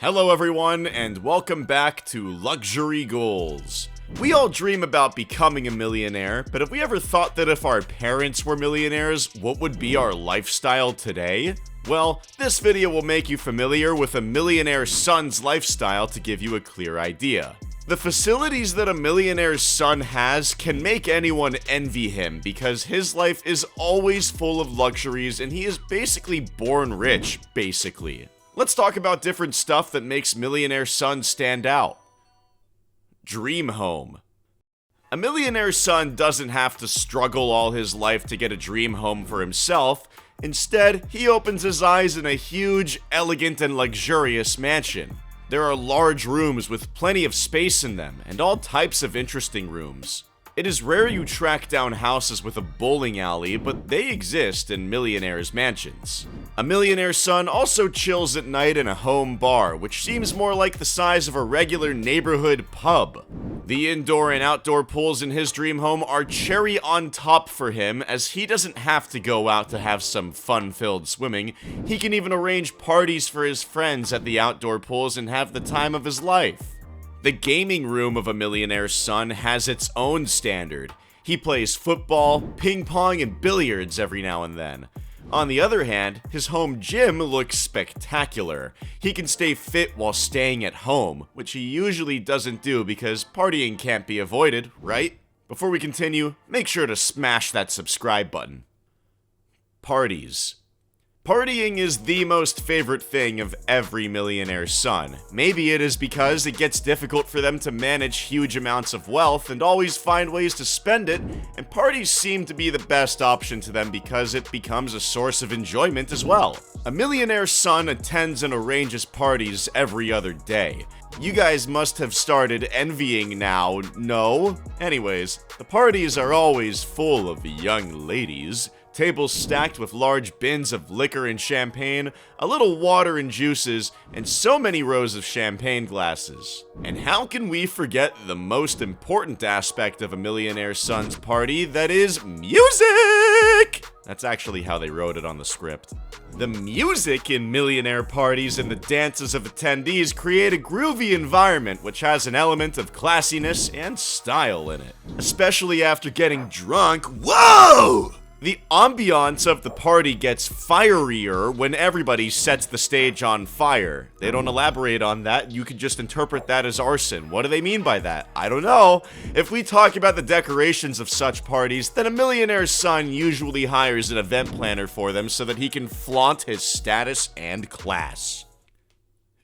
Hello everyone, and welcome back to Luxury Goals. We all dream about becoming a millionaire, but have we ever thought that if our parents were millionaires, what would be our lifestyle today? Well, this video will make you familiar with a millionaire son's lifestyle to give you a clear idea. The facilities that a millionaire's son has can make anyone envy him because his life is always full of luxuries and he is basically born rich, Let's talk about different stuff that makes millionaire sons stand out. Dream home. A millionaire son doesn't have to struggle all his life to get a dream home for himself. Instead, he opens his eyes in a huge, elegant, and luxurious mansion. There are large rooms with plenty of space in them, and all types of interesting rooms. It is rare you track down houses with a bowling alley, but they exist in millionaires' mansions. A millionaire son also chills at night in a home bar, which seems more like the size of a regular neighborhood pub. The indoor and outdoor pools in his dream home are cherry on top for him, as he doesn't have to go out to have some fun-filled swimming. He can even arrange parties for his friends at the outdoor pools and have the time of his life. The gaming room of a millionaire's son has its own standard. He plays football, ping pong, and billiards every now and then. On the other hand, his home gym looks spectacular. He can stay fit while staying at home, which he usually doesn't do because partying can't be avoided, right? Before we continue, make sure to smash that subscribe button. Parties. Partying is the most favorite thing of every millionaire's son. Maybe it is because it gets difficult for them to manage huge amounts of wealth and always find ways to spend it, and parties seem to be the best option to them because it becomes a source of enjoyment as well. A millionaire's son attends and arranges parties every other day. You guys must have started envying now, no? Anyways, the parties are always full of young ladies. Tables stacked with large bins of liquor and champagne, a little water and juices, and so many rows of champagne glasses. And how can we forget the most important aspect of a millionaire son's party, that is music? That's actually how they wrote it on the script. The music in millionaire parties and the dances of attendees create a groovy environment which has an element of classiness and style in it. Especially after getting drunk. Whoa! The ambiance of the party gets fierier when everybody sets the stage on fire. They don't elaborate on that, you could just interpret that as arson. What do they mean by that? I don't know. If we talk about the decorations of such parties, then a millionaire's son usually hires an event planner for them so that he can flaunt his status and class.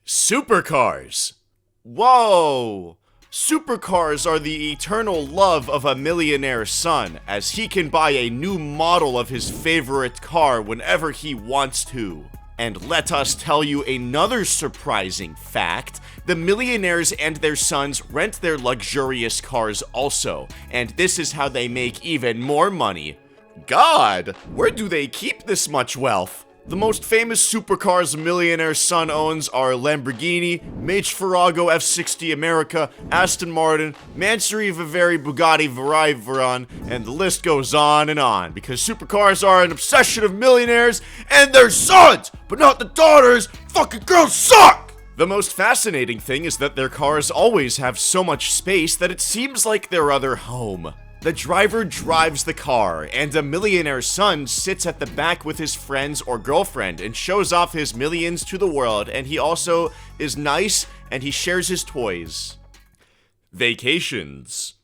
Supercars. Whoa! Supercars are the eternal love of a millionaire son, as he can buy a new model of his favorite car whenever he wants to. And let us tell you another surprising fact: the millionaires and their sons rent their luxurious cars also, and this is how they make even more money. God, where do they keep this much wealth? The most famous supercars a millionaire son owns are Lamborghini, Ferrago F60 America, Aston Martin, Mansory Viveri Bugatti Veyron, and the list goes on, because supercars are an obsession of millionaires and their sons, but not the daughters. Fucking girls suck! The most fascinating thing is that their cars always have so much space that it seems like their other home. The driver drives the car, and a millionaire son sits at the back with his friends or girlfriend and shows off his millions to the world, and he also is nice and he shares his toys. Vacations.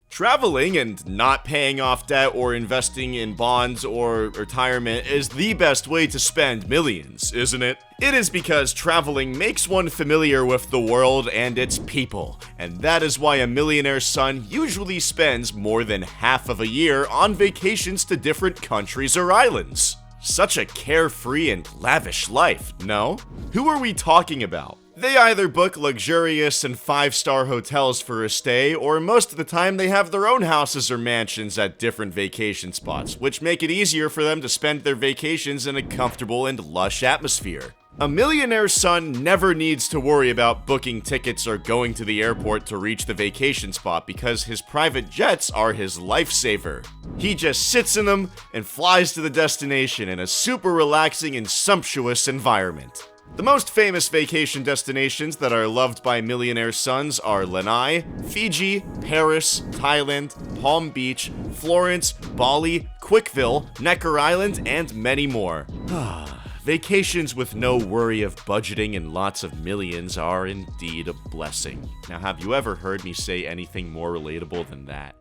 Traveling and not paying off debt or investing in bonds or retirement is the best way to spend millions, isn't it? It is because traveling makes one familiar with the world and its people, and that is why a millionaire son usually spends more than half of a year on vacations to different countries or islands. Such a carefree and lavish life, no? Who are we talking about? They either book luxurious and 5-star hotels for a stay, or most of the time they have their own houses or mansions at different vacation spots, which make it easier for them to spend their vacations in a comfortable and lush atmosphere. A millionaire's son never needs to worry about booking tickets or going to the airport to reach the vacation spot because his private jets are his lifesaver. He just sits in them and flies to the destination in a super relaxing and sumptuous environment. The most famous vacation destinations that are loved by millionaire sons are Lanai, Fiji, Paris, Thailand, Palm Beach, Florence, Bali, Quickville, Necker Island, and many more. Vacations with no worry of budgeting and lots of millions are indeed a blessing. Now, have you ever heard me say anything more relatable than that?